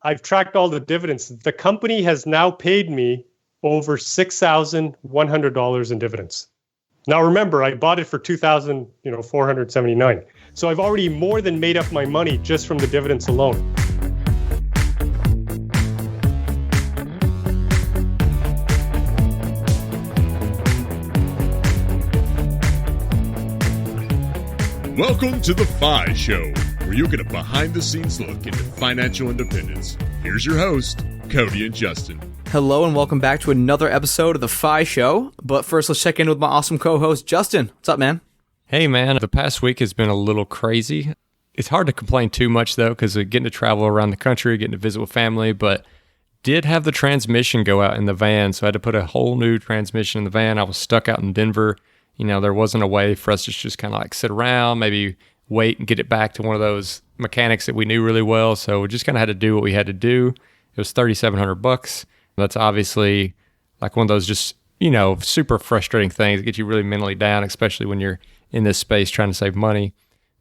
I've tracked all the dividends. The company has now paid me over $6,100 in dividends. Now remember, I bought it for $2,479. So I've already more than made up my money just from the dividends alone. Welcome to the F.I.R.E. Show, where you'll get a behind-the-scenes look into financial independence. Here's your host, Cody and Justin. Hello and welcome back to another episode of the F.I.R.E. Show. But first, let's check in with my awesome co-host, Justin. What's up, man? Hey, man. The past week has been a little crazy. It's hard to complain too much, though, because getting to travel around the country, getting to visit with family, but did have the transmission go out in the van, so I had to put a whole new transmission in the van. I was stuck out in Denver. You know, there wasn't a way for us to just kind of like sit around, maybe wait and get it back to one of those mechanics that we knew really well. So we just kind of had to do what we had to do. It was $3,700. That's obviously like one of those just, you know, super frustrating things that get you really mentally down, especially when you're in this space trying to save money.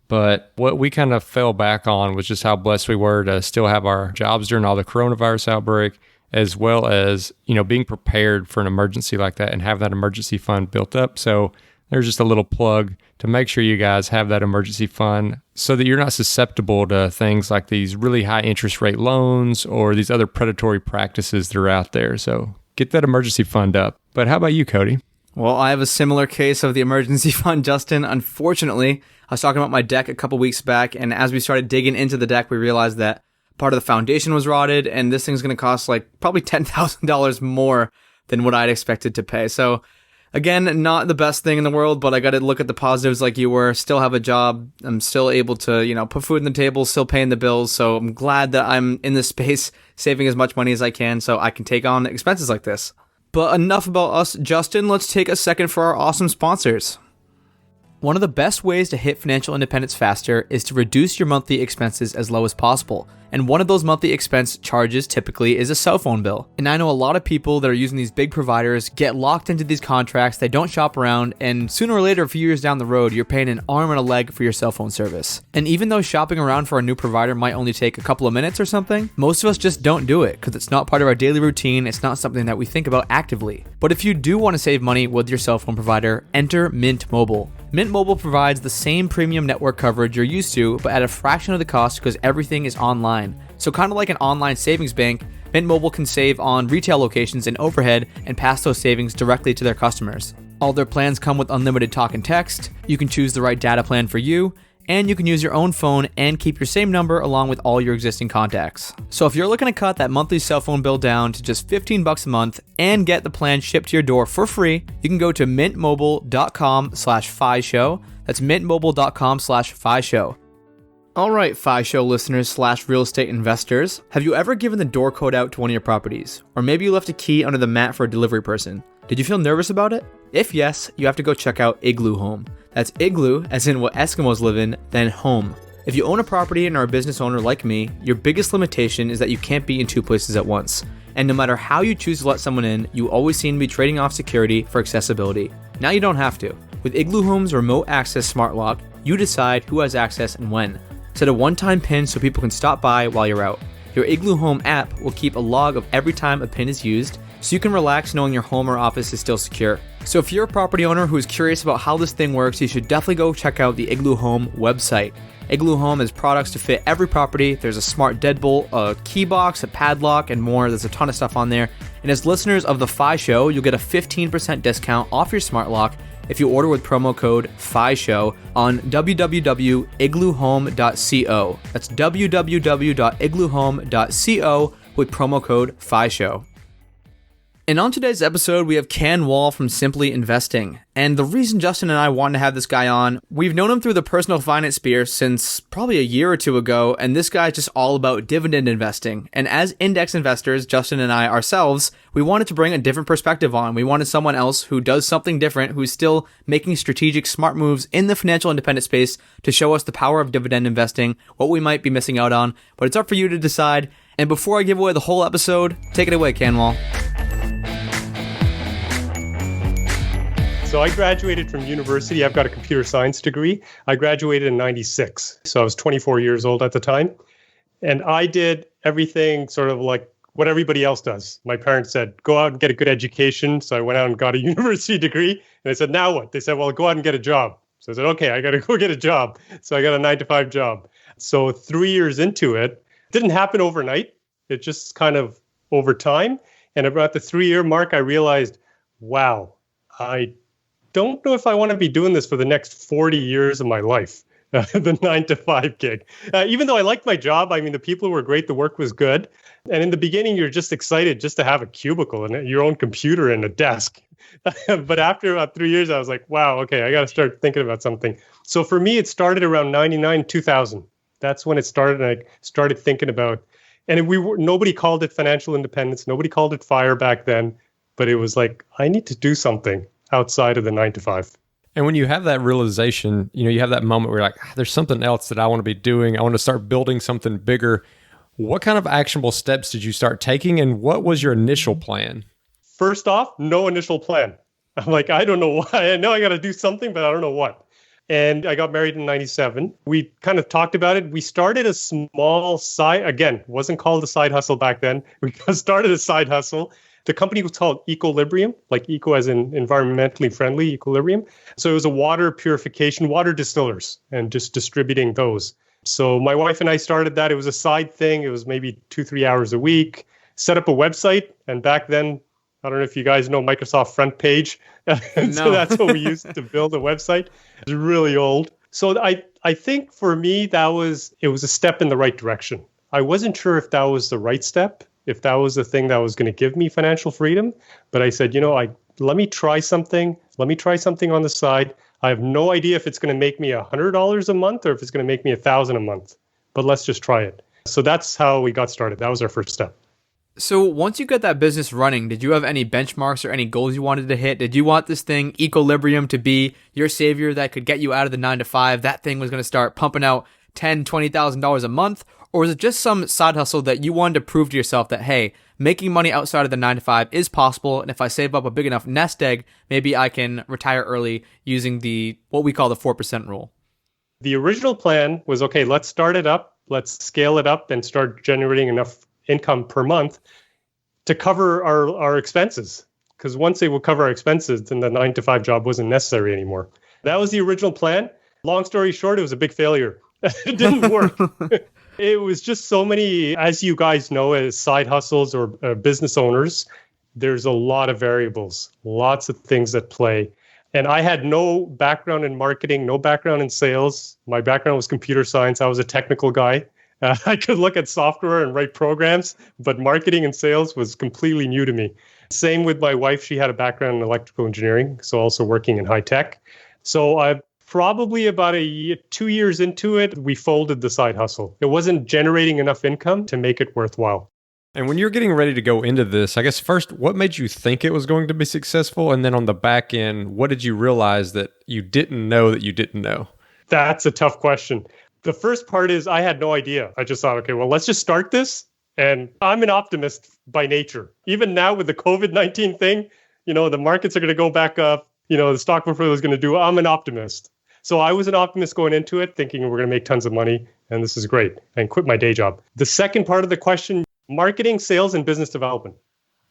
But what we kind of fell back on was just how blessed we were to still have our jobs during all the coronavirus outbreak, as well as, you know, being prepared for an emergency like that and have that emergency fund built up. So there's just a little plug to make sure you guys have that emergency fund so that you're not susceptible to things like these really high interest rate loans or these other predatory practices that are out there. So get that emergency fund up. But how about you, Cody? Well, I have a similar case of the emergency fund, Justin. Unfortunately, I was talking about my deck a couple weeks back, and as we started digging into the deck, we realized that part of the foundation was rotted, and this thing's going to cost like probably $10,000 more than what I'd expected to pay. So again, not the best thing in the world, but I got to look at the positives like you were. Still have a job. I'm still able to, you know, put food on the table, still paying the bills. So I'm glad that I'm in this space saving as much money as I can so I can take on expenses like this. But enough about us, Justin. Let's take a second for our awesome sponsors. One of the best ways to hit financial independence faster is to reduce your monthly expenses as low as possible. And one of those monthly expense charges typically is a cell phone bill. And I know a lot of people that are using these big providers get locked into these contracts, they don't shop around, and sooner or later, a few years down the road, you're paying an arm and a leg for your cell phone service. And even though shopping around for a new provider might only take a couple of minutes or something, most of us just don't do it because it's not part of our daily routine, it's not something that we think about actively. But if you do want to save money with your cell phone provider, enter Mint Mobile. Mint Mobile provides the same premium network coverage you're used to, but at a fraction of the cost because everything is online. So kind of like an online savings bank, Mint Mobile can save on retail locations and overhead and pass those savings directly to their customers. All their plans come with unlimited talk and text, you can choose the right data plan for you, and you can use your own phone and keep your same number along with all your existing contacts. So if you're looking to cut that monthly cell phone bill down to just $15 a month and get the plan shipped to your door for free, you can go to mintmobile.com/FIShow. That's mintmobile.com/FIShow. All right, F.I.R.E. Show listeners / real estate investors, have you ever given the door code out to one of your properties? Or maybe you left a key under the mat for a delivery person. Did you feel nervous about it? If yes, you have to go check out Igloo Home. That's igloo, as in what Eskimos live in, then home. If you own a property and are a business owner like me, your biggest limitation is that you can't be in two places at once. And no matter how you choose to let someone in, you always seem to be trading off security for accessibility. Now you don't have to. With Igloo Home's remote access smart lock, you decide who has access and when. Set a one-time PIN so people can stop by while you're out. Your Igloo Home app will keep a log of every time a PIN is used, so you can relax knowing your home or office is still secure. So if you're a property owner who is curious about how this thing works, you should definitely go check out the Igloo Home website. Igloo Home has products to fit every property. There's a smart deadbolt, a key box, a padlock, and more. There's a ton of stuff on there. And as listeners of the F.I.R.E. Show, you'll get a 15% discount off your smart lock if you order with promo code F.I.R.E. on www.igloohome.co. That's www.igloohome.co with promo code F.I.R.E. And on today's episode, we have Kanwal from Simply Investing. And the reason Justin and I wanted to have this guy on, we've known him through the personal finance sphere since probably a year or two ago, and this guy's just all about dividend investing. And as index investors, Justin and I ourselves, we wanted to bring a different perspective on. We wanted someone else who does something different, who's still making strategic, smart moves in the financial independent space to show us the power of dividend investing, what we might be missing out on. But it's up for you to decide. And before I give away the whole episode, take it away, Kanwal. So I graduated from university. I've got a computer science degree. I graduated in 96. So I was 24 years old at the time. And I did everything sort of like what everybody else does. My parents said, go out and get a good education. So I went out and got a university degree. And I said, now what? They said, well, go out and get a job. So I said, okay, I got to go get a job. So I got a 9-to-5 job. So 3 years into it, didn't happen overnight. It just kind of over time. And about the 3-year mark, I realized, wow, I don't know if I want to be doing this for the next 40 years of my life. The 9-to-5 gig. Even though I liked my job, I mean, the people were great, the work was good. And in the beginning, you're just excited just to have a cubicle and your own computer and a desk. But after about 3 years, I was like, wow, okay, I got to start thinking about something. So for me, it started around 99, 2000. That's when it started. And I started thinking about, and nobody called it financial independence. Nobody called it FIRE back then. But it was like, I need to do something outside of the 9-to-5. And when you have that realization, you have that moment where you're like, there's something else that I want to be doing. I want to start building something bigger. What kind of actionable steps did you start taking, and what was your initial plan? First off, no initial plan. I'm like, I don't know why. I know I got to do something, but I don't know what. And I got married in 97. We kind of talked about it. We started a small side, again, wasn't called a side hustle back then. We started a side hustle. The company was called Equilibrium, like eco as in environmentally friendly, Equilibrium. So it was a water purification, water distillers, and just distributing those. So my wife and I started that. It was a side thing. It was maybe 2-3 hours a week. Set up a website. And back then, I don't know if you guys know Microsoft Front Page. No. So that's what we used to build a website. It's really old. So I think for me, it was a step in the right direction. I wasn't sure if that was the right step, if that was the thing that was going to give me financial freedom. But I said, let me try something. Let me try something on the side. I have no idea if it's going to make me $100 a month or if it's going to make me $1,000 a month. But let's just try it. So that's how we got started. That was our first step. So once you got that business running, did you have any benchmarks or any goals you wanted to hit? Did you want this thing, Equilibrium, to be your savior that could get you out of the 9-to-5? That thing was going to start pumping out $10,000, $20,000 a month? Or was it just some side hustle that you wanted to prove to yourself that, hey, making money outside of the 9-to-5 is possible, and if I save up a big enough nest egg, maybe I can retire early using what we call the 4% rule? The original plan was, okay, let's start it up, let's scale it up and start generating enough income per month to cover our expenses. Because once they would cover our expenses, then the 9-to-5 job wasn't necessary anymore. That was the original plan. Long story short, it was a big failure. It didn't work. It was just so many, as you guys know, as side hustles or business owners, there's a lot of variables, lots of things that play. And I had no background in marketing, no background in sales. My background was computer science. I was a technical guy. I could look at software and write programs, but marketing and sales was completely new to me. Same with my wife. She had a background in electrical engineering, so also working in high tech. So I probably about 2 years into it, we folded the side hustle. It wasn't generating enough income to make it worthwhile. And when you're getting ready to go into this, I guess first, what made you think it was going to be successful? And then on the back end, what did you realize that you didn't know that you didn't know? That's a tough question. The first part is I had no idea. I just thought, okay, well, let's just start this. And I'm an optimist by nature. Even now with the COVID-19 thing, the markets are going to go back up. The stock portfolio is going to do. I'm an optimist. So I was an optimist going into it, thinking we're going to make tons of money and this is great, and quit my day job. The second part of the question, marketing, sales, and business development.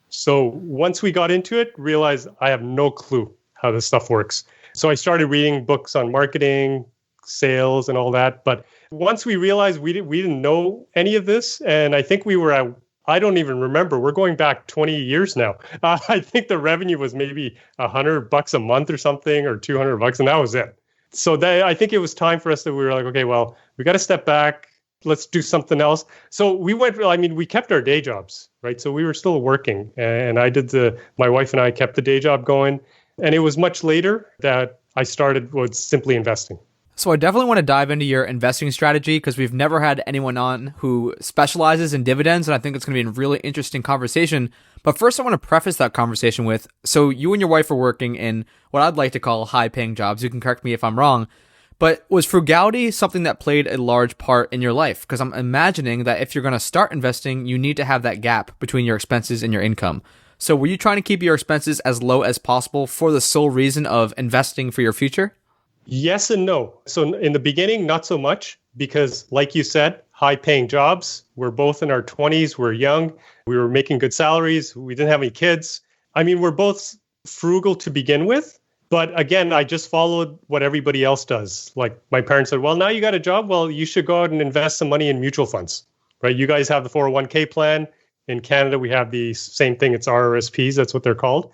So once we got into it, realized I have no clue how this stuff works. So I started reading books on marketing, sales, and all that. But once we realized we didn't know any of this, and I think we were at, I don't even remember. We're going back 20 years now. I think the revenue was maybe $100 a month or something, or $200, and that was it. So I think it was time for us that we were like, okay, well, we got to step back. Let's do something else. So we kept our day jobs, right? So we were still working, and my wife and I kept the day job going. And it was much later that I started with simply investing. So I definitely want to dive into your investing strategy because we've never had anyone on who specializes in dividends, and I think it's going to be a really interesting conversation. But first, I want to preface that conversation with, so you and your wife are working in what I'd like to call high-paying jobs. You can correct me if I'm wrong. But was frugality something that played a large part in your life? Because I'm imagining that if you're going to start investing, you need to have that gap between your expenses and your income. So were you trying to keep your expenses as low as possible for the sole reason of investing for your future? Yes and no. So in the beginning, not so much because, like you said, high paying jobs. We're both in our 20s. We're young. We were making good salaries. We didn't have any kids. I mean, we're both frugal to begin with. But again, I just followed what everybody else does. Like my parents said, well, now you got a job. Well, you should go out and invest some money in mutual funds, right? You guys have the 401k plan. In Canada, we have the same thing. It's RRSPs. That's what they're called.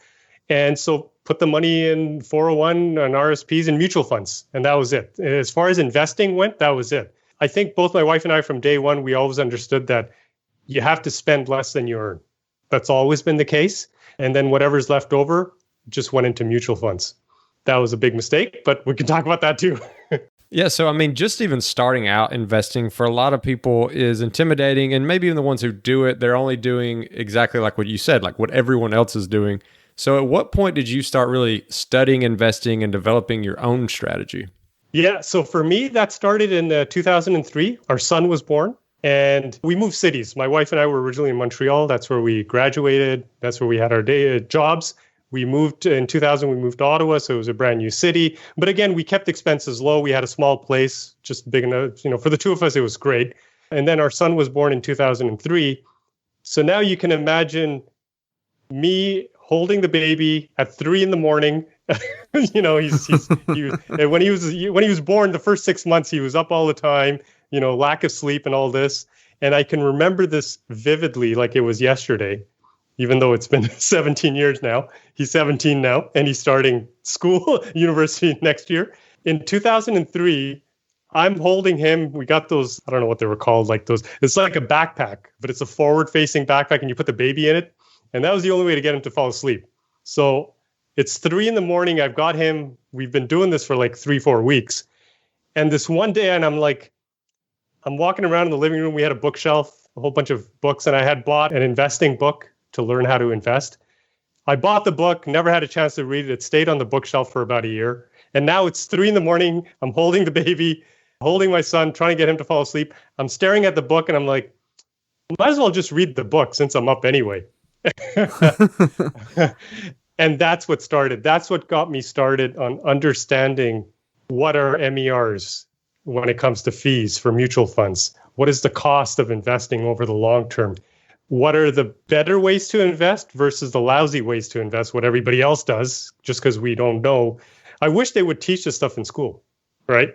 And so put the money in 401 and RSPs and mutual funds. And that was it. As far as investing went, that was it. I think both my wife and I from day one, we always understood that you have to spend less than you earn. That's always been the case. And then whatever's left over just went into mutual funds. That was a big mistake, but we can talk about that too. Yeah, so I mean, just even starting out investing for a lot of people is intimidating. And maybe even the ones who do it, they're only doing exactly like what you said, like what everyone else is doing. So at what point did you start really studying investing and developing your own strategy? Yeah, so for me, that started in 2003. Our son was born and we moved cities. My wife and I were originally in Montreal. That's where we graduated. That's where we had our jobs. We moved in 2000, we moved to Ottawa, so it was a brand new city. But again, we kept expenses low. We had a small place, just big enough, for the two of us, it was great. And then our son was born in 2003. So now you can imagine me holding the baby at 3 a.m. When he was born, the first 6 months, he was up all the time, lack of sleep and all this. And I can remember this vividly, like it was yesterday, even though it's been 17 years now. He's 17 now, and he's starting school, university next year. In 2003, I'm holding him. We got those, I don't know what they were called, like those. It's like a backpack, but it's a forward-facing backpack, and you put the baby in it. And that was the only way to get him to fall asleep. So it's 3 a.m. I've got him. We've been doing this for like 3-4 weeks. And this one day, and I'm walking around in the living room. We had a bookshelf, a whole bunch of books, and I had bought an investing book to learn how to invest. I bought the book, never had a chance to read it. It stayed on the bookshelf for about a year. And now it's 3 a.m. I'm holding the baby, holding my son, trying to get him to fall asleep. I'm staring at the book and I'm like, might as well just read the book since I'm up anyway. And that's what started. That's what got me started on understanding what are MERs when it comes to fees for mutual funds. What is the cost of investing over the long term? What are the better ways to invest versus the lousy ways to invest, what everybody else does, just because we don't know. I wish they would teach this stuff in school, right?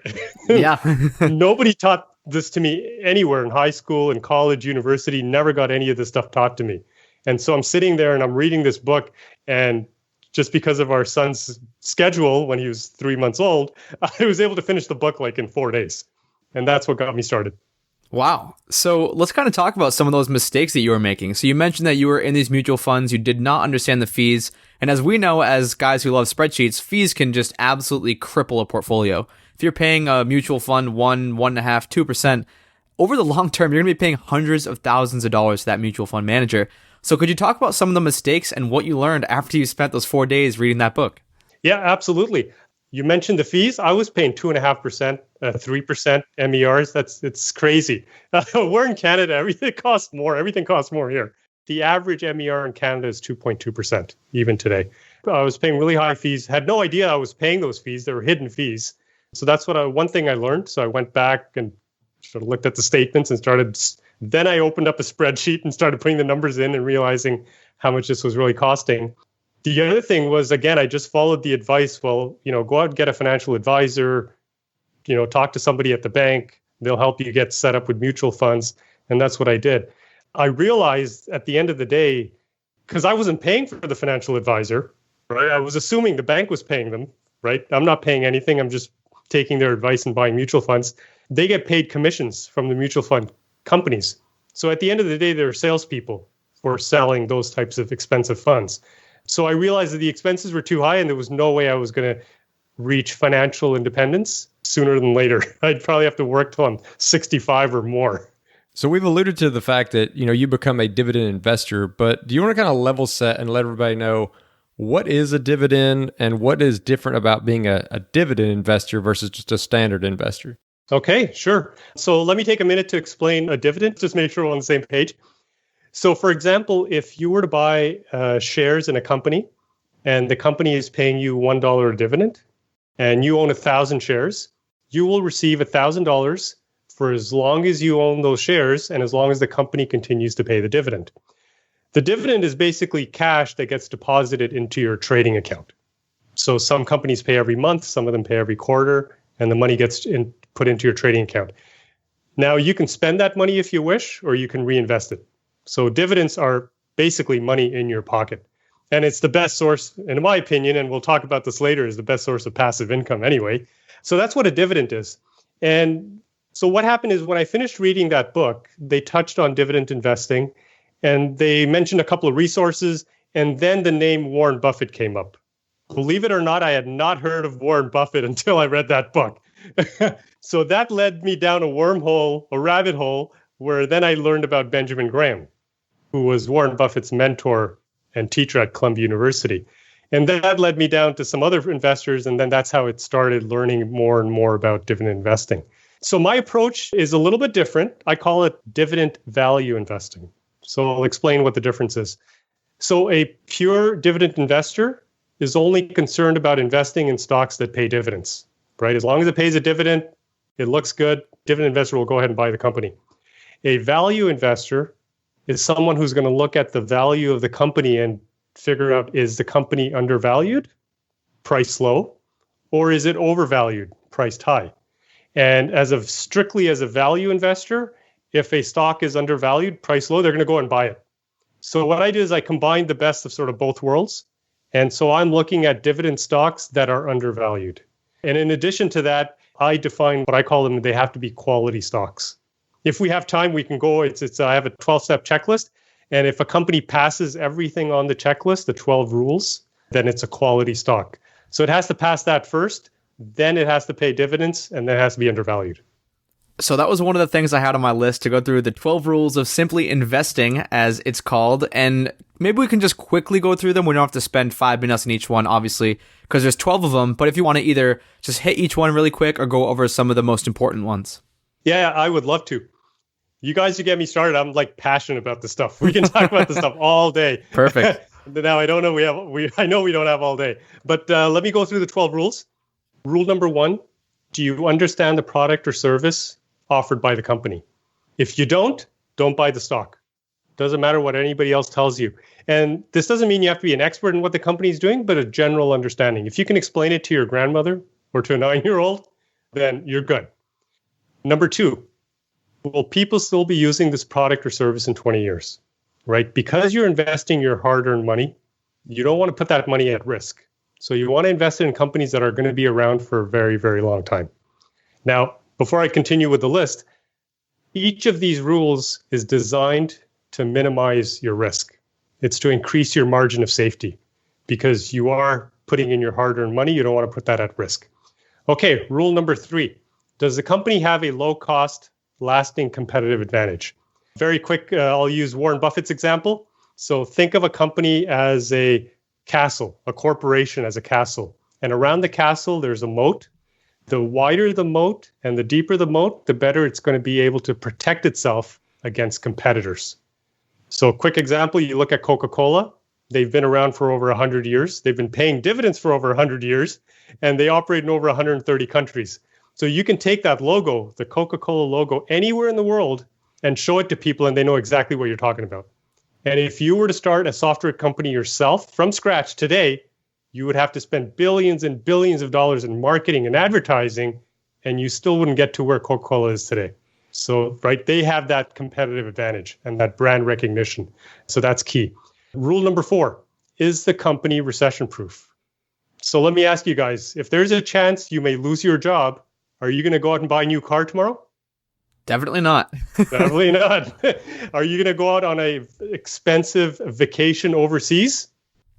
Yeah. Nobody taught this to me anywhere in high school, in college, university, never got any of this stuff taught to me. And so I'm sitting there and I'm reading this book, and just because of our son's schedule when he was 3 months old, I was able to finish the book like in 4 days. And that's what got me started. Wow. So let's kind of talk about some of those mistakes that you were making. So you mentioned that you were in these mutual funds, you did not understand the fees. And as we know, as guys who love spreadsheets, fees can just absolutely cripple a portfolio. If you're paying a mutual fund 1.5%, 2%, over the long term, you're going to be paying hundreds of thousands of dollars to that mutual fund manager. So could you talk about some of the mistakes and what you learned after you spent those 4 days reading that book? Yeah, absolutely. You mentioned the fees. I was paying 2.5%, 3% MERs. It's crazy. We're in Canada. Everything costs more. Everything costs more here. The average MER in Canada is 2.2%, even today. I was paying really high fees. Had no idea I was paying those fees. They were hidden fees. So that's one thing I learned. So I went back and sort of looked at the statements and then I opened up a spreadsheet and started putting the numbers in and realizing how much this was really costing. The other thing was, again, I just followed the advice. Well, go out and get a financial advisor, talk to somebody at the bank. They'll help you get set up with mutual funds. And that's what I did. I realized at the end of the day, because I wasn't paying for the financial advisor, right? I was assuming the bank was paying them, right? I'm not paying anything. I'm just taking their advice and buying mutual funds. They get paid commissions from the mutual fund companies. So at the end of the day, they're salespeople for selling those types of expensive funds. So I realized that the expenses were too high and there was no way I was going to reach financial independence sooner than later. I'd probably have to work till I'm 65 or more. So we've alluded to the fact that, you become a dividend investor, but do you want to kind of level set and let everybody know what is a dividend and what is different about being a dividend investor versus just a standard investor? Okay, sure. So let me take a minute to explain a dividend, just make sure we're on the same page. So for example, if you were to buy shares in a company and the company is paying you $1 dividend, and you own 1,000 shares, you will receive $1,000 for as long as you own those shares and as long as the company continues to pay the dividend. The dividend is basically cash that gets deposited into your trading account. So some companies pay every month, some of them pay every quarter, and the money gets put into your trading account. Now, you can spend that money if you wish, or you can reinvest it. So dividends are basically money in your pocket. And it's the best source, in my opinion, and we'll talk about this later, is the best source of passive income anyway. So that's what a dividend is. And so what happened is when I finished reading that book, they touched on dividend investing, and they mentioned a couple of resources, and then the name Warren Buffett came up. Believe it or not, I had not heard of Warren Buffett until I read that book. So that led me down a wormhole, a rabbit hole, where then I learned about Benjamin Graham, who was Warren Buffett's mentor and teacher at Columbia University. And that led me down to some other investors, and then that's how it started learning more and more about dividend investing. So my approach is a little bit different. I call it dividend value investing. So I'll explain what the difference is. So a pure dividend investor is only concerned about investing in stocks that pay dividends, right? As long as it pays a dividend, it looks good, dividend investor will go ahead and buy the company. A value investor is someone who's going to look at the value of the company and figure out, is the company undervalued, priced low, or is it overvalued, priced high? And strictly as a value investor, if a stock is undervalued, priced low, they're going to go and buy it. So what I do is I combine the best of sort of both worlds. And so I'm looking at dividend stocks that are undervalued. And in addition to that, I define what I call them, they have to be quality stocks. If we have time, we can go, I have a 12-step checklist. And if a company passes everything on the checklist, the 12 rules, then it's a quality stock. So it has to pass that first, then it has to pay dividends, and then it has to be undervalued. So that was one of the things I had on my list, to go through the 12 rules of simply investing, as it's called. And maybe we can just quickly go through them. We don't have to spend 5 minutes on each one, obviously, because there's 12 of them. But if you want to either just hit each one really quick or go over some of the most important ones. Yeah, I would love to. You guys, you get me started. I'm like passionate about this stuff. We can talk about this stuff all day. Perfect. Now, I don't know. I know we don't have all day, but let me go through the 12 rules. Rule number 1, do you understand the product or service offered by the company? If you don't buy the stock. Doesn't matter what anybody else tells you. And this doesn't mean you have to be an expert in what the company is doing, but a general understanding. If you can explain it to your grandmother or to a 9-year-old, then you're good. Number 2, will people still be using this product or service in 20 years, right? Because you're investing your hard-earned money, you don't want to put that money at risk. So you want to invest in companies that are going to be around for a very, very long time. Now, before I continue with the list, each of these rules is designed to minimize your risk. It's to increase your margin of safety because you are putting in your hard-earned money. You don't want to put that at risk. Okay, rule number 3. Does the company have a low-cost, lasting competitive advantage? Very quick, I'll use Warren Buffett's example. So think of a company as a castle, a corporation as a castle. And around the castle, there's a moat. The wider the moat and the deeper the moat, the better it's going to be able to protect itself against competitors. So a quick example, you look at Coca-Cola. They've been around for over 100 years. They've been paying dividends for over 100 years, and they operate in over 130 countries. So you can take that logo, the Coca-Cola logo, anywhere in the world and show it to people, and they know exactly what you're talking about. And if you were to start a software company yourself from scratch today, you would have to spend billions and billions of dollars in marketing and advertising, and you still wouldn't get to where Coca-Cola is today. So, right, they have that competitive advantage and that brand recognition. So that's key. Rule number 4, is the company recession-proof? So let me ask you guys, if there's a chance you may lose your job, are you going to go out and buy a new car tomorrow? Definitely not. Definitely not. Are you going to go out on a expensive vacation overseas?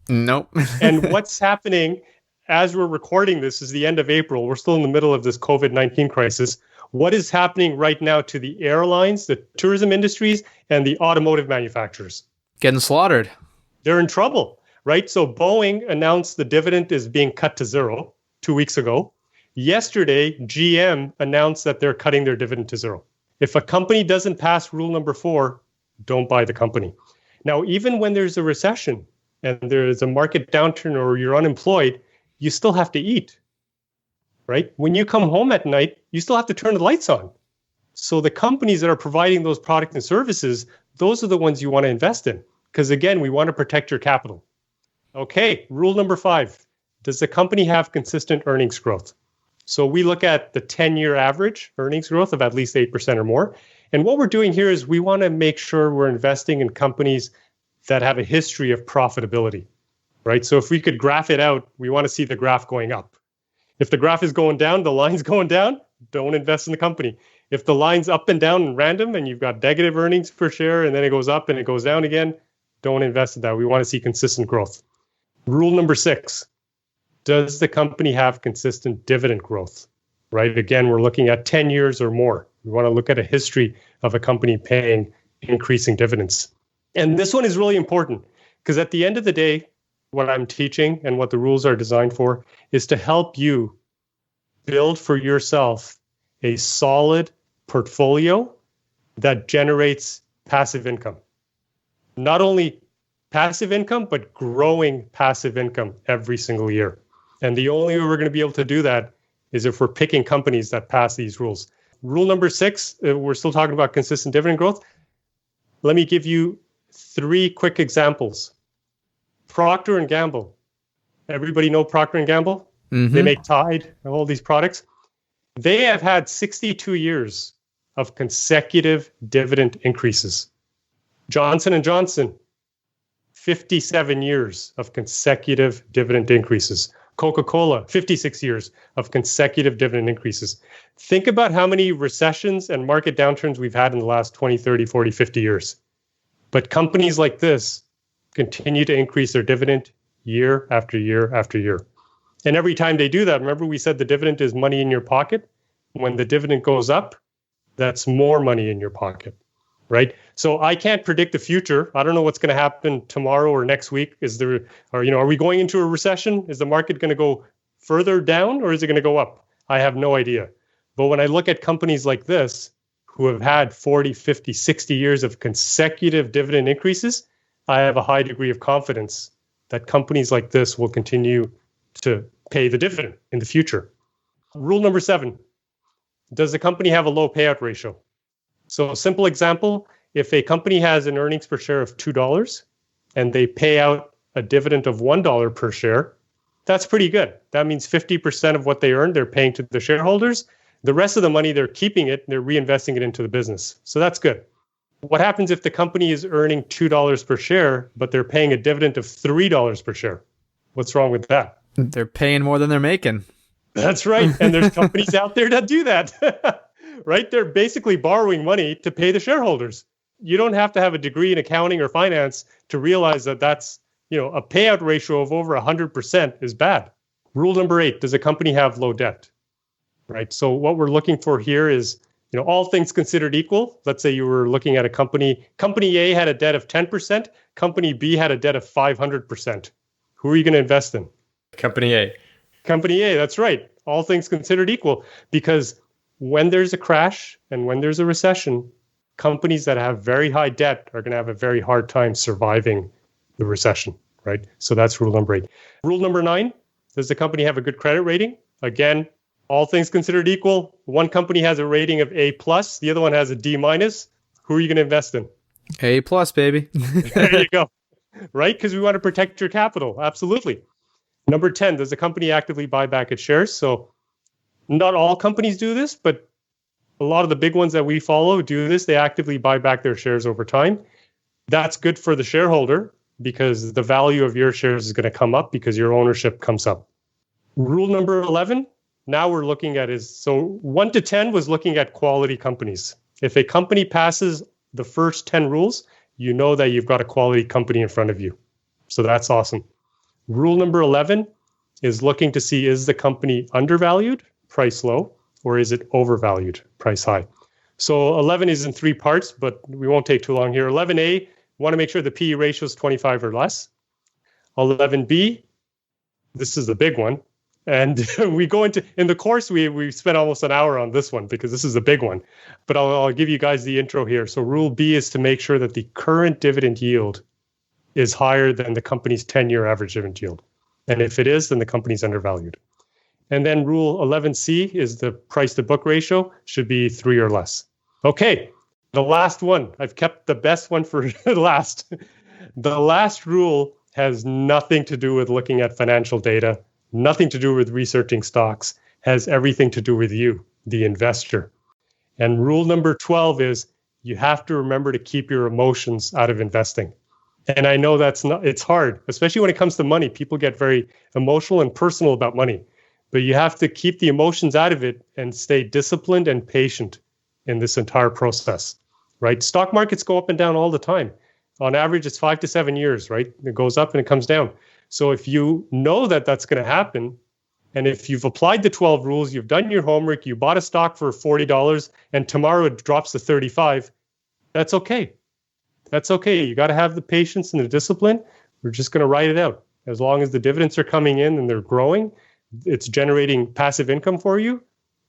Nope. And what's happening as we're recording this is the end of April. We're still in the middle of this COVID-19 crisis. What is happening right now to the airlines, the tourism industries, and the automotive manufacturers? Getting slaughtered. They're in trouble, right? So Boeing announced the dividend is being cut to 0 2 weeks ago. Yesterday, GM announced that they're cutting their dividend to 0. If a company doesn't pass rule number 4, don't buy the company. Now, even when there's a recession and there's a market downturn or you're unemployed, you still have to eat. right? When you come home at night, you still have to turn the lights on. So the companies that are providing those products and services, those are the ones you want to invest in. Because again, we want to protect your capital. Okay, rule number 5. Does the company have consistent earnings growth? So we look at the 10-year average earnings growth of at least 8% or more. And what we're doing here is we want to make sure we're investing in companies that have a history of profitability, right? So if we could graph it out, we want to see the graph going up. If the graph is going down, the line's going down, don't invest in the company. If the line's up and down and random and you've got negative earnings per share and then it goes up and it goes down again, don't invest in that. We want to see consistent growth. Rule number 6, does the company have consistent dividend growth, right? Again, we're looking at 10 years or more. We want to look at a history of a company paying increasing dividends. And this one is really important because at the end of the day, what I'm teaching and what the rules are designed for is to help you build for yourself a solid portfolio that generates passive income. Not only passive income, but growing passive income every single year. And the only way we're going to be able to do that is if we're picking companies that pass these rules. Rule number 6, we're still talking about consistent dividend growth. Let me give you 3 quick examples. Procter & Gamble. Everybody know Procter & Gamble? Mm-hmm. They make Tide and all these products. They have had 62 years of consecutive dividend increases. Johnson & Johnson, 57 years of consecutive dividend increases. Coca-Cola, 56 years of consecutive dividend increases. Think about how many recessions and market downturns we've had in the last 20, 30, 40, 50 years. But companies like this continue to increase their dividend year after year after year. And every time they do that, remember we said the dividend is money in your pocket? When the dividend goes up, that's more money in your pocket, right? So I can't predict the future. I don't know what's going to happen tomorrow or next week. Are we going into a recession? Is the market going to go further down or is it going to go up? I have no idea. But when I look at companies like this, who have had 40, 50, 60 years of consecutive dividend increases, I have a high degree of confidence that companies like this will continue to pay the dividend in the future. Rule number 7, does the company have a low payout ratio? So a simple example, if a company has an earnings per share of $2 and they pay out a dividend of $1 per share, that's pretty good. That means 50% of what they earn, they're paying to the shareholders. The rest of the money, they're keeping it, and they're reinvesting it into the business. So that's good. What happens if the company is earning $2 per share, but they're paying a dividend of $3 per share? What's wrong with that? They're paying more than they're making. That's right. And there's companies out there that do that, right? They're basically borrowing money to pay the shareholders. You don't have to have a degree in accounting or finance to realize that that's, a payout ratio of over 100% is bad. Rule number 8, does a company have low debt? Right. So what we're looking for here is, all things considered equal. Let's say you were looking at a company A had a debt of 10%, company B had a debt of 500%. Who are you going to invest in? Company A. Company A, that's right. All things considered equal. Because when there's a crash and when there's a recession, companies that have very high debt are going to have a very hard time surviving the recession, right? So that's rule number 8. Rule number 9, does the company have a good credit rating? Again, all things considered equal, one company has a rating of A+, the other one has a D-. Who are you going to invest in? A+, baby. There you go. Right? Because we want to protect your capital. Absolutely. Number 10, does the company actively buy back its shares? So not all companies do this, but a lot of the big ones that we follow do this. They actively buy back their shares over time. That's good for the shareholder because the value of your shares is going to come up because your ownership comes up. Rule number 11, now we're looking at so 1 to 10 was looking at quality companies. If a company passes the first 10 rules, you know that you've got a quality company in front of you. So that's awesome. Rule number 11 is looking to see, is the company undervalued, price low, or is it overvalued, price high? So 11 is in 3 parts, but we won't take too long here. 11A, want to make sure the PE ratio is 25 or less. 11B, this is the big one. And we go in the course, we spent almost an hour on this one because this is a big one. But I'll give you guys the intro here. So rule B is to make sure that the current dividend yield is higher than the company's 10-year average dividend yield. And if it is, then the company's undervalued. And then rule 11C is the price to book ratio should be 3 or less. Okay, the last one. I've kept the best one for last. The last rule has nothing to do with looking at financial data, nothing to do with researching stocks, has everything to do with you, the investor. And rule number 12 is you have to remember to keep your emotions out of investing. And I know it's hard, especially when it comes to money. People get very emotional and personal about money, but you have to keep the emotions out of it and stay disciplined and patient in this entire process, right? Stock markets go up and down all the time. On average, it's 5 to 7 years, right? It goes up and it comes down. So if you know that that's going to happen, and if you've applied the 12 rules, you've done your homework, you bought a stock for $40 and tomorrow it drops to 35, that's okay. That's okay. You got to have the patience and the discipline. We're just going to ride it out. As long as the dividends are coming in and they're growing, it's generating passive income for you.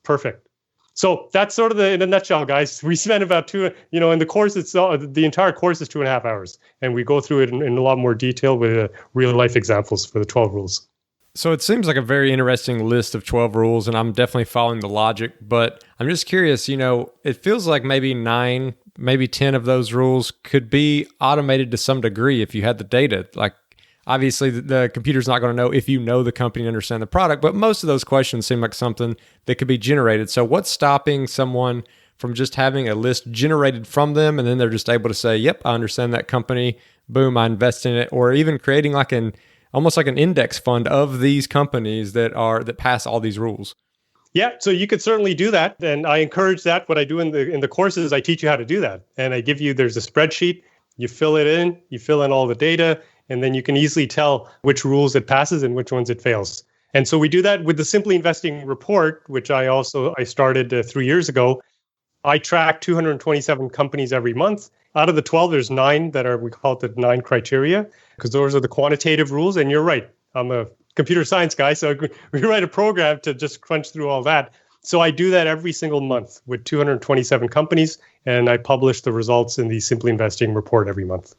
Perfect. So that's sort of in a nutshell, guys. We spent about in the course, the entire course is 2.5 hours. And we go through it in a lot more detail with real life examples for the 12 rules. So it seems like a very interesting list of 12 rules, and I'm definitely following the logic, but I'm just curious, it feels like maybe 9, maybe 10 of those rules could be automated to some degree if you had the data. Like, obviously, the computer's not going to know if you know the company and understand the product, but most of those questions seem like something that could be generated. So what's stopping someone from just having a list generated from them, and then they're just able to say, yep, I understand that company, boom, I invest in it, or even creating like almost like an index fund of these companies that pass all these rules? Yeah, so you could certainly do that, and I encourage that. What I do in the courses, I teach you how to do that, and there's a spreadsheet. You fill it in, you fill in all the data, and then you can easily tell which rules it passes and which ones it fails. And so we do that with the Simply Investing report, which I started 3 years ago. I track 227 companies every month. Out of the 12, there's 9 we call it the 9 criteria, because those are the quantitative rules. And you're right, I'm a computer science guy, so we write a program to just crunch through all that. So I do that every single month with 227 companies, and I publish the results in the Simply Investing report every month.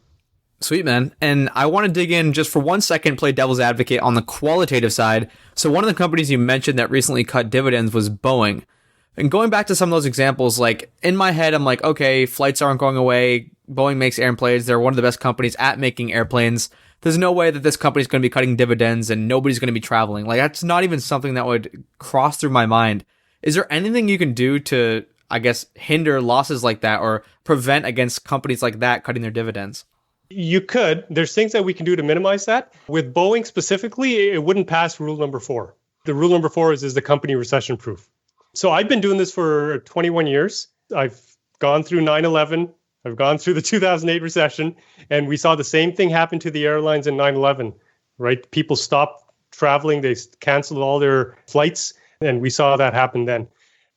Sweet, man. And I want to dig in just for 1 second, play devil's advocate on the qualitative side. So one of the companies you mentioned that recently cut dividends was Boeing. And going back to some of those examples, like in my head, I'm like, okay, flights aren't going away. Boeing makes airplanes. They're one of the best companies at making airplanes. There's no way that this company's going to be cutting dividends and nobody's going to be traveling. Like, that's not even something that would cross through my mind. Is there anything you can do to, I guess, hinder losses like that or prevent against companies like that cutting their dividends? You could. There's things that we can do to minimize that. With Boeing specifically, it wouldn't pass rule number 4. The rule number 4 is the company recession proof. So I've been doing this for 21 years. I've gone through 9/11. I've gone through the 2008 recession, and we saw the same thing happen to the airlines in 9/11, right? People stopped traveling. They canceled all their flights, and we saw that happen then.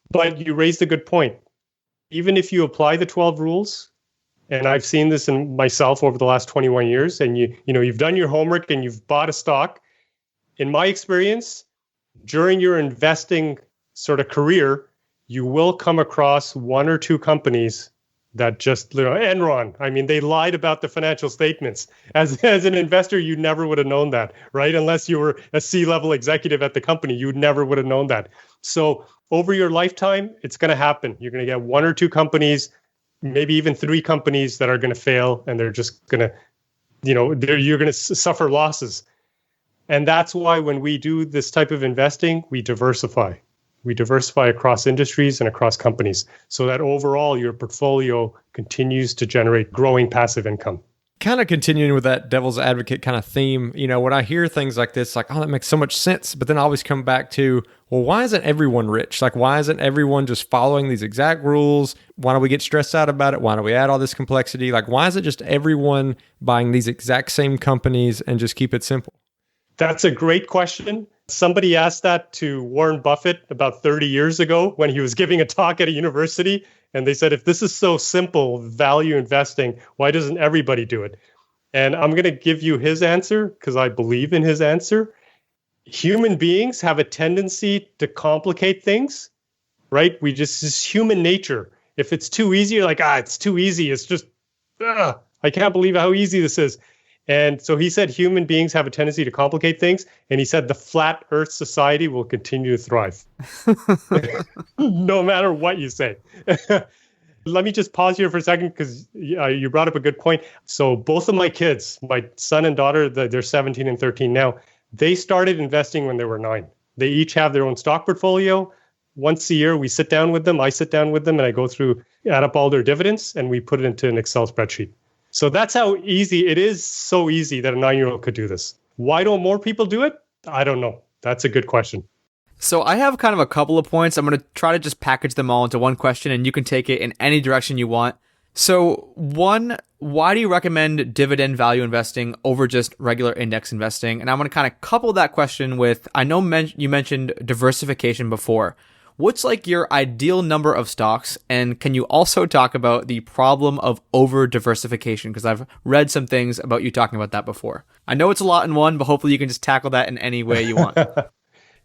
But you raised a good point. Even if you apply the 12 rules, and I've seen this in myself over the last 21 years, and you've done your homework and you've bought a stock, in my experience, during your investing sort of career, you will come across 1 or 2 companies that just, Enron, I mean, they lied about the financial statements. As an investor, you never would have known that, right? Unless you were a C-level executive at the company, you never would have known that. So over your lifetime, it's going to happen. You're going to get 1 or 2 companies, maybe even 3 companies that are going to fail, and they're just going to, you're going to suffer losses. And that's why when we do this type of investing, we diversify. We diversify across industries and across companies so that overall your portfolio continues to generate growing passive income. Kind of continuing with that devil's advocate kind of theme, when I hear things like this, like, oh, that makes so much sense. But then I always come back to, well, why isn't everyone rich? Like, why isn't everyone just following these exact rules? Why do we get stressed out about it? Why do we add all this complexity? Like, why is it just everyone buying these exact same companies and just keep it simple? That's a great question. Somebody asked that to Warren Buffett about 30 years ago when he was giving a talk at a university. And they said, if this is so simple, value investing, why doesn't everybody do it? And I'm going to give you his answer because I believe in his answer. Human beings have a tendency to complicate things, right? It's human nature. If it's too easy, you're like, it's too easy. It's just, I can't believe how easy this is. And so he said human beings have a tendency to complicate things. And he said the flat earth society will continue to thrive. No matter what you say. Let me just pause here for a second because you brought up a good point. So both of my kids, my son and daughter, they're 17 and 13 now, they started investing when they were 9. They each have their own stock portfolio. Once a year, we sit down with them. I sit down with them and I go through, add up all their dividends, and we put it into an Excel spreadsheet. So that's how easy it is. So easy that a 9-year-old could do this. Why don't more people do it? I don't know. That's a good question. So I have kind of a couple of points. I'm going to try to just package them all into one question, and you can take it in any direction you want. So one, why do you recommend dividend value investing over just regular index investing? And I'm going to kind of couple that question with, I know you mentioned diversification before. What's like your ideal number of stocks? And can you also talk about the problem of over diversification? Because I've read some things about you talking about that before. I know it's a lot in one, but hopefully you can just tackle that in any way you want.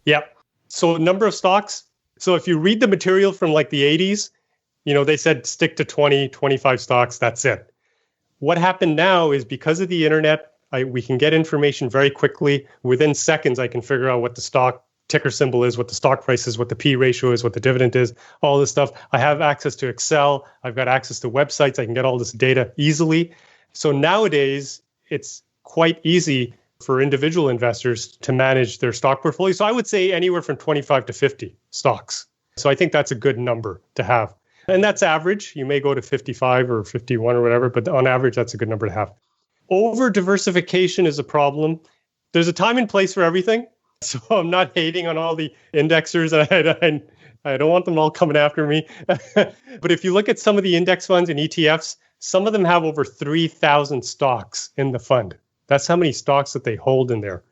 Yep. So number of stocks. So if you read the material from like the 80s, they said stick to 20, 25 stocks. That's it. What happened now is because of the internet, we can get information very quickly. Within seconds, I can figure out what the stock ticker symbol is, what the stock price is, what the P ratio is, what the dividend is, all this stuff. I have access to Excel. I've got access to websites. I can get all this data easily. So nowadays, it's quite easy for individual investors to manage their stock portfolio. So I would say anywhere from 25 to 50 stocks. So I think that's a good number to have. And that's average. You may go to 55 or 51 or whatever, but on average, that's a good number to have. Over diversification is a problem. There's a time and place for everything. So I'm not hating on all the indexers. I don't want them all coming after me. But if you look at some of the index funds and ETFs, some of them have over 3,000 stocks in the fund. That's how many stocks that they hold in there.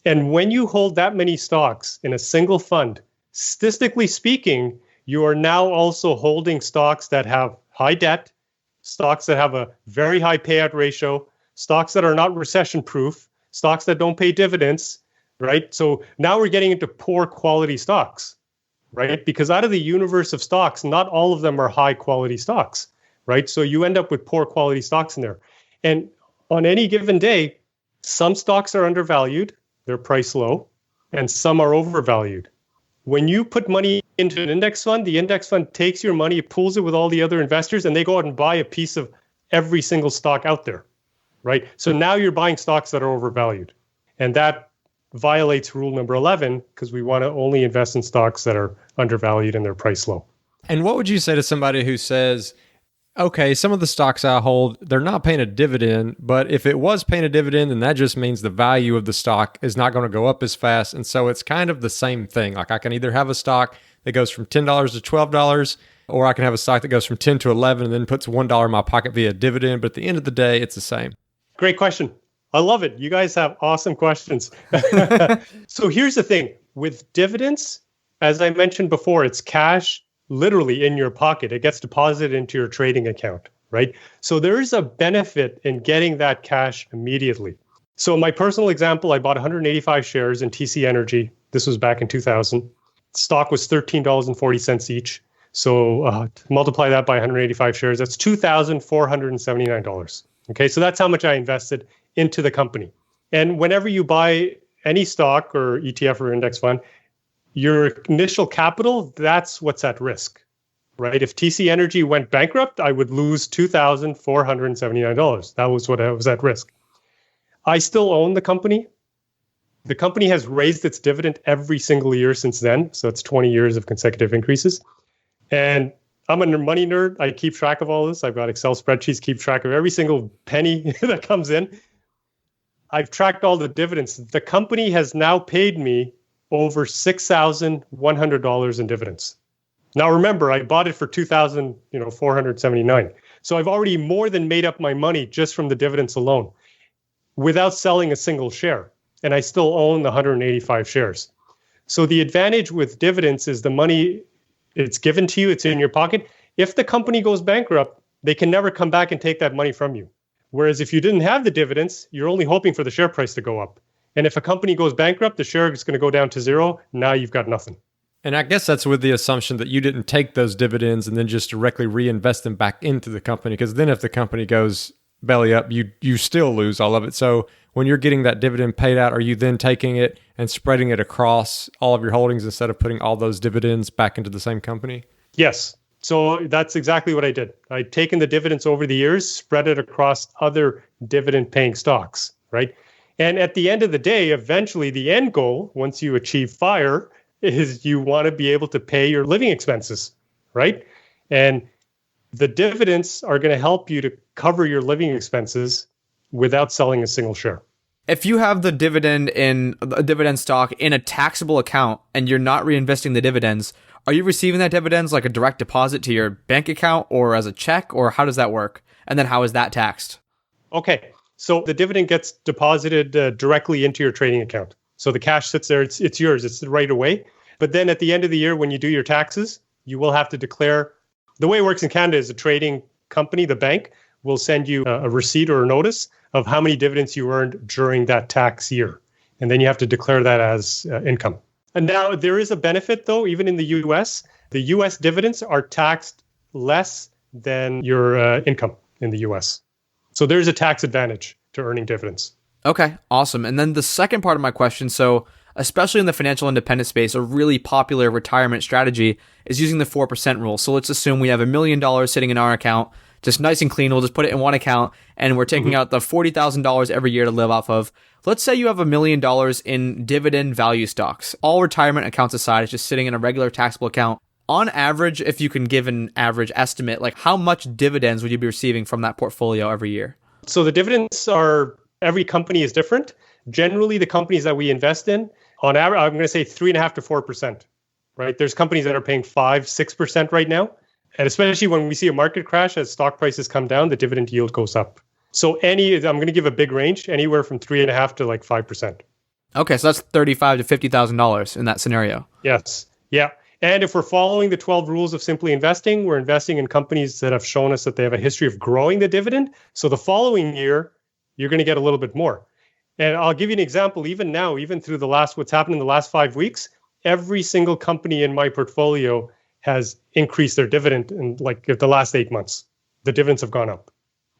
And when you hold that many stocks in a single fund, statistically speaking, you are now also holding stocks that have high debt, stocks that have a very high payout ratio, stocks that are not recession proof, stocks that don't pay dividends, right? So now we're getting into poor quality stocks, right? Because out of the universe of stocks, not all of them are high quality stocks, right? So you end up with poor quality stocks in there. And on any given day, some stocks are undervalued, they're priced low, and some are overvalued. When you put money into an index fund, the index fund takes your money, pools it with all the other investors, and they go out and buy a piece of every single stock out there, right? So now you're buying stocks that are overvalued. And that violates rule number 11 because we want to only invest in stocks that are undervalued and they're priced low. And what would you say to somebody who says, okay, some of the stocks I hold, they're not paying a dividend, but if it was paying a dividend, then that just means the value of the stock is not going to go up as fast. And so it's kind of the same thing. Like I can either have a stock that goes from $10 to $12, or I can have a stock that goes from 10 to 11 and then puts $1 in my pocket via dividend. But at the end of the day, it's the same. Great question. I love it. You guys have awesome questions. So here's the thing. With dividends, as I mentioned before, it's cash literally in your pocket. It gets deposited into your trading account, right? So there is a benefit in getting that cash immediately. So my personal example, I bought 185 shares in TC Energy. This was back in 2000. Stock was $13.40 each. So multiply that by 185 shares. That's $2,479. Okay, so that's how much I invested into the company. And whenever you buy any stock or ETF or index fund, your initial capital, that's what's at risk, right? If TC Energy went bankrupt, I would lose $2,479. That was what I was at risk. I still own the company. The company has raised its dividend every single year since then. So it's 20 years of consecutive increases. And I'm a money nerd. I keep track of all this. I've got Excel spreadsheets, keep track of every single penny that comes in. I've tracked all the dividends. The company has now paid me over $6,100 in dividends. Now remember, I bought it for $2,479. So I've already more than made up my money just from the dividends alone without selling a single share. And I still own the 185 shares. So the advantage with dividends is the money, it's given to you, it's in your pocket. If the company goes bankrupt, they can never come back and take that money from you. Whereas if you didn't have the dividends, you're only hoping for the share price to go up. And if a company goes bankrupt, the share is going to go down to zero. Now you've got nothing. And I guess that's with the assumption that you didn't take those dividends and then just directly reinvest them back into the company. Because then if the company goes belly up, you still lose all of it. So when you're getting that dividend paid out, are you then taking it and spreading it across all of your holdings instead of putting all those dividends back into the same company? Yes. So that's exactly what I did. I'd taken the dividends over the years, spread it across other dividend paying stocks, right? And at the end of the day, eventually the end goal, once you achieve FIRE, is you want to be able to pay your living expenses, right? And the dividends are going to help you to cover your living expenses without selling a single share. If you have the dividend in a dividend stock in a taxable account and you're not reinvesting the dividends, are you receiving that dividends like a direct deposit to your bank account or as a check, or how does that work? And then how is that taxed? Okay. So the dividend gets deposited directly into your trading account. So the cash sits there, it's yours, it's right away. But then at the end of the year, when you do your taxes, you will have to declare. The way it works in Canada is a trading company, the bank, will send you a receipt or a notice of how many dividends you earned during that tax year. And then you have to declare that as income. And now there is a benefit, though, even in the US. The US dividends are taxed less than your income in the US. So there's a tax advantage to earning dividends. Okay, awesome. And then the second part of my question, so especially in the financial independence space, a really popular retirement strategy is using the 4% rule. So let's assume we have $1 million sitting in our account, just nice and clean. We'll just put it in one account and we're taking out the $40,000 every year to live off of. Let's say you have $1 million in dividend value stocks. All retirement accounts aside, it's just sitting in a regular taxable account. On average, if you can give an average estimate, like how much dividends would you be receiving from that portfolio every year? So the dividends are, every company is different. Generally, the companies that we invest in, on average, I'm going to say 3.5% to 4%, right? There's companies that are paying 5-6% right now. And especially when we see a market crash, as stock prices come down, the dividend yield goes up. So I'm going to give a big range, anywhere from 3.5% to like 5%. Okay, so that's $35,000 to $50,000 in that scenario. Yes. Yeah. And if we're following the 12 rules of simply investing, we're investing in companies that have shown us that they have a history of growing the dividend. So the following year, you're going to get a little bit more. And I'll give you an example. Even now, even through what's happened in the last 5 weeks, every single company in my portfolio has increased their dividend in like the last 8 months. The dividends have gone up,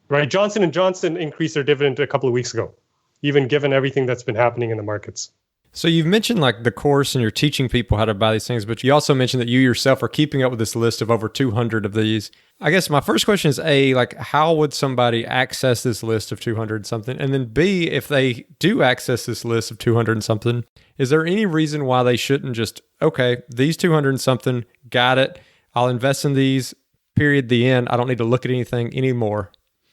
right? Johnson & Johnson increased their dividend a couple of weeks ago, even given everything that's been happening in the markets. So you've mentioned like the course and you're teaching people how to buy these things, but you also mentioned that you yourself are keeping up with this list of over 200 of these. I guess my first question is A, like how would somebody access this list of 200 something? And then B, if they do access this list of 200 something, is there any reason why they shouldn't just, okay, these 200 something, got it. I'll invest in these, period, the end. I don't need to look at anything anymore.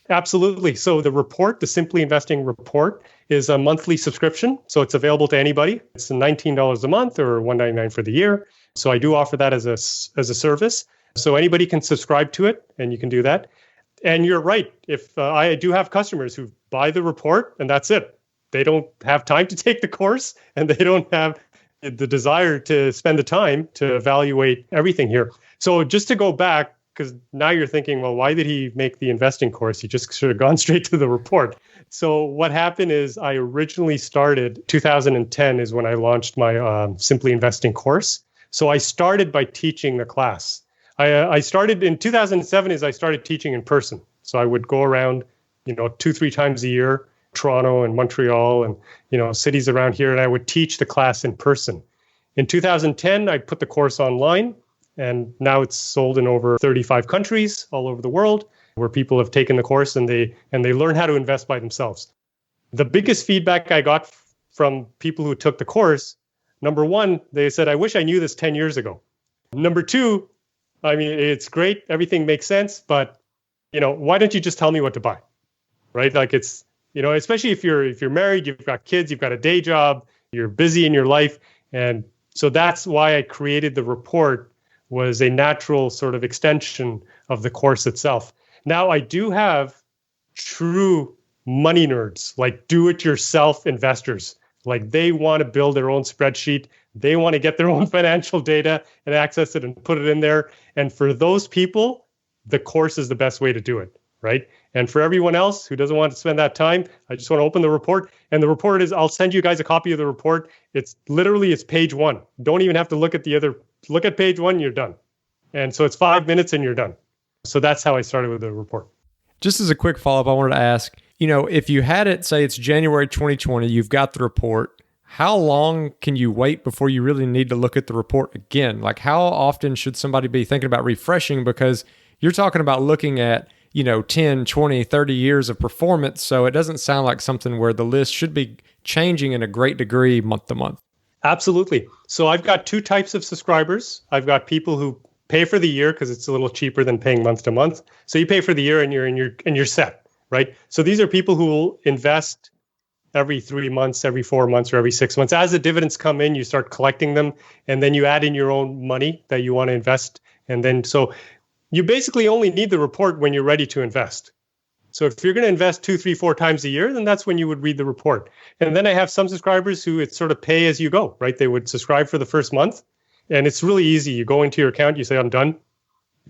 Absolutely. So the report, the Simply Investing report, is a monthly subscription. So it's available to anybody. It's $19 a month or $199 for the year. So I do offer that as a service. So anybody can subscribe to it and you can do that. And you're right. If I do have customers who buy the report and that's it. They don't have time to take the course and they don't have the desire to spend the time to evaluate everything here. So just to go back, because now you're thinking, well, why did he make the investing course? He just should have gone straight to the report. So what happened is I originally started, 2010 is when I launched my Simply Investing course. So I started by teaching the class. I started in 2007 as I started teaching in person. So I would go around, 2-3 times a year, Toronto and Montreal and, cities around here, and I would teach the class in person. In 2010, I put the course online. And now it's sold in over 35 countries all over the world where people have taken the course and they learn how to invest by themselves. The biggest feedback I got from people who took the course, number one, they said, I wish I knew this 10 years ago. Number two, it's great. Everything makes sense. But, why don't you just tell me what to buy? Right? Like it's, especially if you're married, you've got kids, you've got a day job, you're busy in your life. And so that's why I created the report, was a natural sort of extension of the course itself. Now, I do have true money nerds, like do-it-yourself investors. Like they want to build their own spreadsheet. They want to get their own financial data and access it and put it in there. And for those people, the course is the best way to do it, right? And for everyone else who doesn't want to spend that time, I just want to open the report. And the report is, I'll send you guys a copy of the report. It's page 1. Don't even have to look at page 1, you're done. And so it's 5 minutes and you're done. So that's how I started with the report. Just as a quick follow-up, I wanted to ask, if you had it, say it's January 2020, you've got the report, how long can you wait before you really need to look at the report again? Like, how often should somebody be thinking about refreshing? Because you're talking about looking at, 10, 20, 30 years of performance. So it doesn't sound like something where the list should be changing in a great degree month to month. Absolutely. So I've got two types of subscribers. I've got people who pay for the year because it's a little cheaper than paying month to month. So you pay for the year and you're set, right? So these are people who will invest every 3 months, every 4 months, or every 6 months. As the dividends come in, you start collecting them, and then you add in your own money that you want to invest. And then so you basically only need the report when you're ready to invest. So if you're going to invest 2, 3, 4 times a year, then that's when you would read the report. And then I have some subscribers who it's sort of pay as you go, right? They would subscribe for the first month, and it's really easy. You go into your account, you say, I'm done,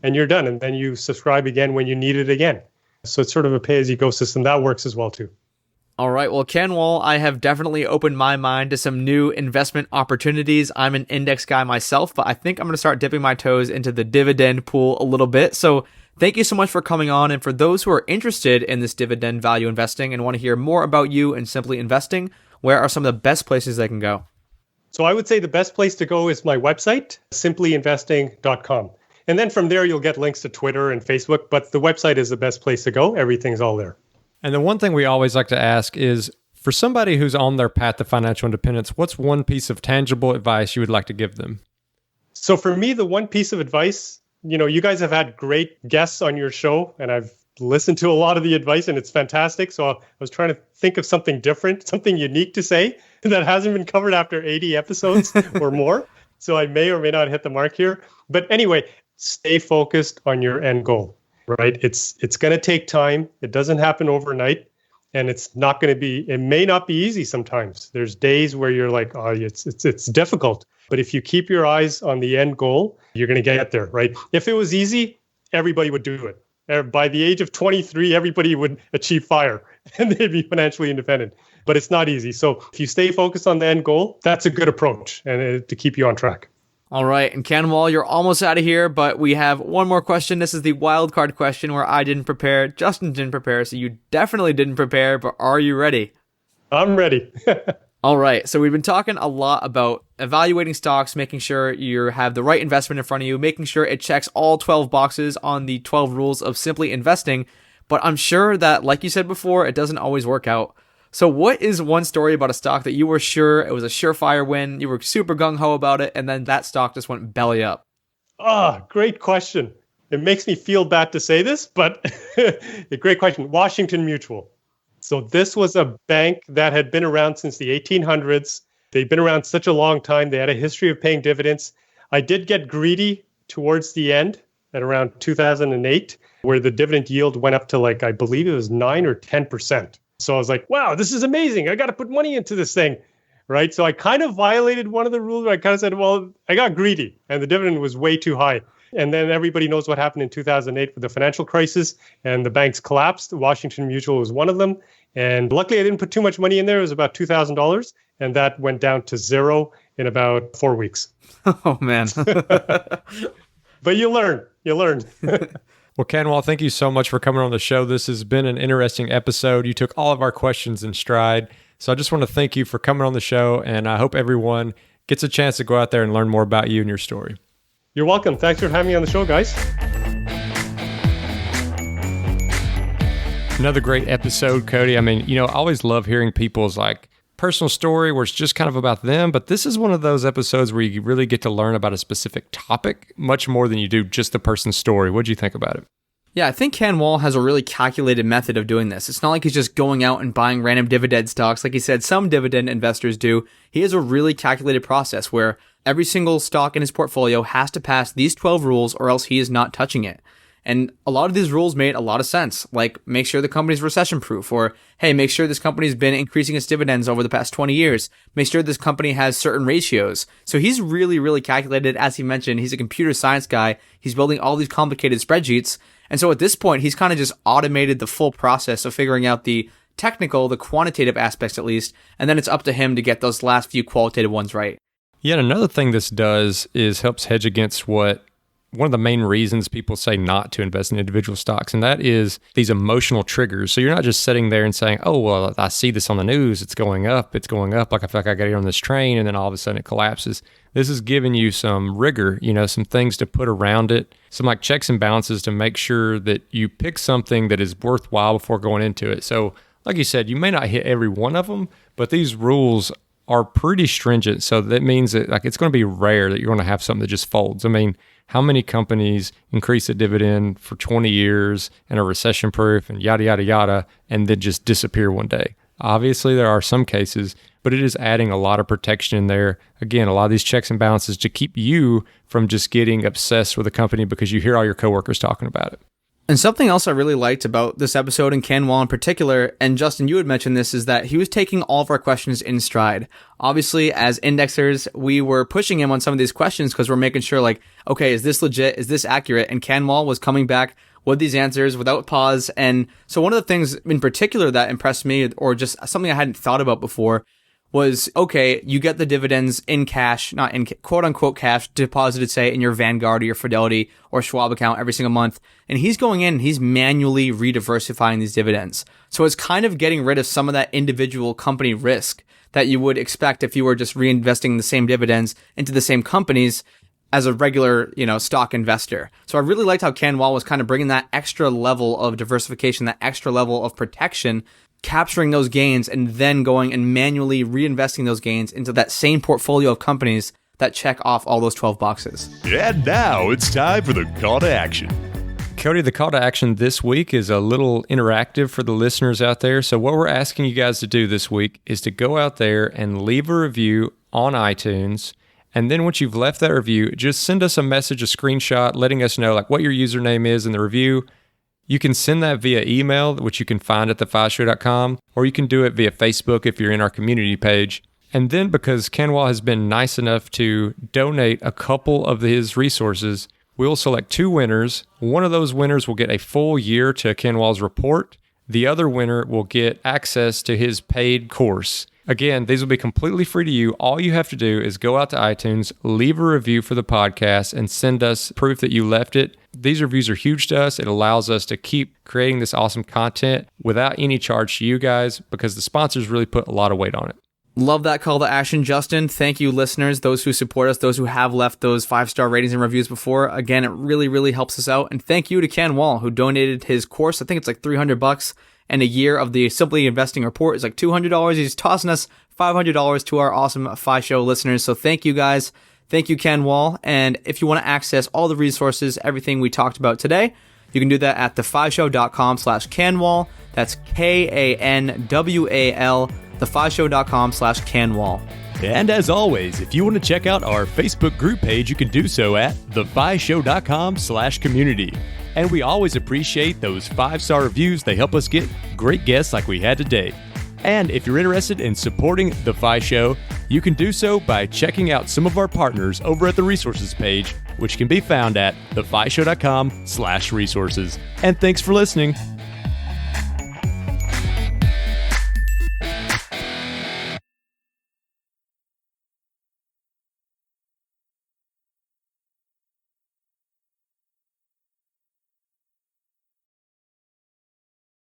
and you're done. And then you subscribe again when you need it again. So it's sort of a pay as you go system. That works as well too. All right. Well, Kanwal, I have definitely opened my mind to some new investment opportunities. I'm an index guy myself, but I think I'm going to start dipping my toes into the dividend pool a little bit. So thank you so much for coming on. And for those who are interested in this dividend value investing and want to hear more about you and Simply Investing, where are some of the best places they can go? So I would say the best place to go is my website, simplyinvesting.com. And then from there, you'll get links to Twitter and Facebook, but the website is the best place to go. Everything's all there. And the one thing we always like to ask is, for somebody who's on their path to financial independence, what's one piece of tangible advice you would like to give them? So for me, the one piece of advice, you guys have had great guests on your show, and I've listened to a lot of the advice, and it's fantastic. So I was trying to think of something different, something unique to say that hasn't been covered after 80 episodes or more. So I may or may not hit the mark here. But anyway, stay focused on your end goal. Right? It's going to take time. It doesn't happen overnight, and it may not be easy sometimes. There's days where you're like, oh, it's difficult. But if you keep your eyes on the end goal, you're going to get there, right? If it was easy, everybody would do it. By the age of 23, everybody would achieve FIRE and they'd be financially independent. But it's not easy. So if you stay focused on the end goal, that's a good approach and to keep you on track. All right, and Kanwal, you're almost out of here, but we have one more question. This is the wild card question where I didn't prepare, Justin didn't prepare, so you definitely didn't prepare, but are you ready? I'm ready. All right, so we've been talking a lot about evaluating stocks, making sure you have the right investment in front of you, making sure it checks all 12 boxes on the 12 rules of Simply Investing, but I'm sure that, like you said before, it doesn't always work out. So what is one story about a stock that you were sure it was a surefire win, you were super gung-ho about it, and then that stock just went belly up? Great question. It makes me feel bad to say this, but a great question. Washington Mutual. So this was a bank that had been around since the 1800s. They'd been around such a long time. They had a history of paying dividends. I did get greedy towards the end at around 2008, where the dividend yield went up to I believe it was 9 or 10%. So I was like, wow, this is amazing. I got to put money into this thing, right? So I kind of violated one of the rules. I kind of said, well, I got greedy and the dividend was way too high. And then everybody knows what happened in 2008 with the financial crisis and the banks collapsed. Washington Mutual was one of them. And luckily, I didn't put too much money in there. It was about $2,000. And that went down to zero in about 4 weeks. Oh, man. But you learn. Well, Kanwal, thank you so much for coming on the show. This has been an interesting episode. You took all of our questions in stride. So I just want to thank you for coming on the show, and I hope everyone gets a chance to go out there and learn more about you and your story. You're welcome. Thanks for having me on the show, guys. Another great episode, Cody. I always love hearing people's personal story where it's just kind of about them, but this is one of those episodes where you really get to learn about a specific topic much more than you do just the person's story. What'd you think about it? Yeah, I think Kanwal has a really calculated method of doing this. It's not like he's just going out and buying random dividend stocks like he said some dividend investors do. He has a really calculated process where every single stock in his portfolio has to pass these 12 rules or else he is not touching it. And a lot of these rules made a lot of sense, like make sure the company's recession-proof, or hey, make sure this company's been increasing its dividends over the past 20 years. Make sure this company has certain ratios. So he's really, really calculated. As he mentioned, he's a computer science guy. He's building all these complicated spreadsheets. And so at this point, he's kind of just automated the full process of figuring out the technical, the quantitative aspects at least, and then it's up to him to get those last few qualitative ones right. Yeah, and another thing this does is helps hedge against what one of the main reasons people say not to invest in individual stocks, and that is these emotional triggers. So you're not just sitting there and saying, oh, well, I see this on the news, it's going up, like I feel like I got to get on this train, and then all of a sudden it collapses. This is giving you some rigor, some things to put around it, some like checks and balances to make sure that you pick something that is worthwhile before going into it. So like you said, you may not hit every one of them, but these rules are pretty stringent. So that means that like it's going to be rare that you're going to have something that just folds. I mean, how many companies increase a dividend for 20 years and are recession proof and yada, yada, yada, and then just disappear one day? Obviously, there are some cases, but it is adding a lot of protection in there. Again, a lot of these checks and balances to keep you from just getting obsessed with a company because you hear all your coworkers talking about it. And something else I really liked about this episode, and Kanwal in particular, and Justin, you had mentioned this, is that he was taking all of our questions in stride. Obviously, as indexers, we were pushing him on some of these questions because we're making sure, like, okay, is this legit? Is this accurate? And Kanwal was coming back with these answers without pause. And so one of the things in particular that impressed me, or just something I hadn't thought about before, was, okay, you get the dividends in cash, not in quote unquote cash, deposited, say, in your Vanguard or your Fidelity or Schwab account every single month. And he's going in and he's manually rediversifying these dividends. So it's kind of getting rid of some of that individual company risk that you would expect if you were just reinvesting the same dividends into the same companies as a regular, stock investor. So I really liked how Kanwal was kind of bringing that extra level of diversification, that extra level of protection, capturing those gains and then going and manually reinvesting those gains into that same portfolio of companies that check off all those 12 boxes. And now it's time for the call to action. Cody, the call to action this week is a little interactive for the listeners out there. So what we're asking you guys to do this week is to go out there and leave a review on iTunes. And then once you've left that review, just send us a message, a screenshot, letting us know like what your username is in the review. You can send that via email, which you can find at thefishow.com, or you can do it via Facebook if you're in our community page. And then because Kanwal has been nice enough to donate a couple of his resources, we'll select 2 winners. One of those winners will get a full year to Kanwal's report. The other winner will get access to his paid course. Again, these will be completely free to you. All you have to do is go out to iTunes, leave a review for the podcast, and send us proof that you left it. These reviews are huge to us. It allows us to keep creating this awesome content without any charge to you guys because the sponsors really put a lot of weight on it. Love that call to action, Justin. Thank you, listeners, those who support us, those who have left those 5-star ratings and reviews before. Again, it really, really helps us out. And thank you to Kanwal, who donated his course. I think it's like $300, and a year of the Simply Investing report is like $200. He's tossing us $500 to our awesome Fi Show listeners. So thank you, guys. Thank you, Kanwal. And if you want to access all the resources, everything we talked about today, you can do that at thefishow.com/Kanwal. That's KANWAL, thefishow.com/Kanwal. And as always, if you want to check out our Facebook group page, you can do so at thefishow.com/community. And we always appreciate those 5-star reviews. They help us get great guests like we had today. And if you're interested in supporting The Fi Show, you can do so by checking out some of our partners over at the resources page, which can be found at thefishow.com/resources. And thanks for listening.